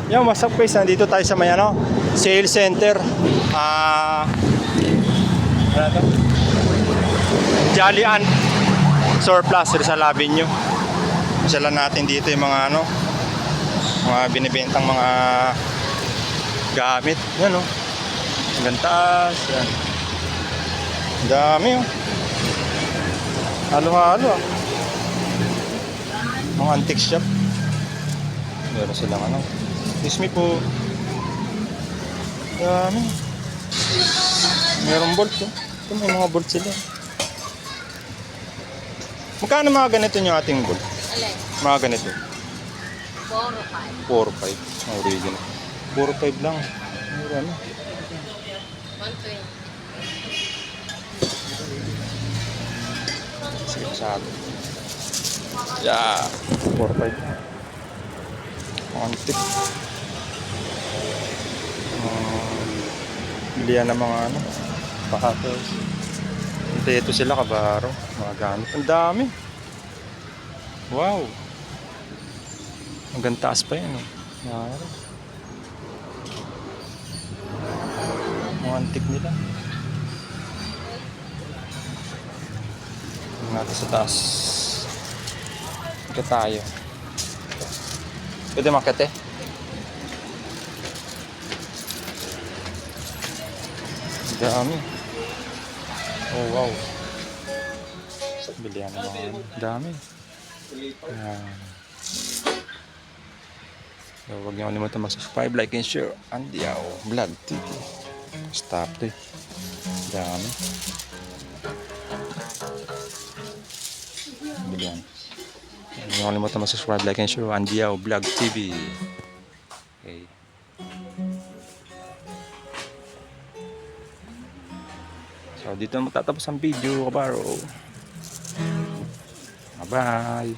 Yung what's up guys, nandito tayo sa may sales center. Ano to? Jolly Ant Surplus Rizal Avenue. Masala natin dito yung mga mga binibentang mga gamit. Yan gantas. Yan. Dami halo-halo mga antique shop. Meron silang excuse me po. Dami. Merong bolt Ito may mga bolt sila. Magkano mga ganito yung ating bolt? Alay, Mga ganito 4 4 or 5. or 5 original. 4 or 5 lang. Mura 120. Sige masyado. Yeah, 4 or 5 lang. Antique. Bilihan ng mga pahatos. Ito sila kabaro. Mga gamit. Ang dami. Wow. Hanggang taas pa yan. Mga antique nila. Tingnan natin sa taas. Ika tayo. Pwede makete? Dami. Oh wow. Bilihan ng mga dami. Ayan. So, huwag niyo kalimutan mag-subscribe, like, and share. Andiao Vlog TV. Stop to. Dami. Bilihan. Huwag niyo kalimutan mag-subscribe, like, and share. Andiao Vlog TV. Okay. So, dito na matatapos ang video, kabaro. Bye-bye.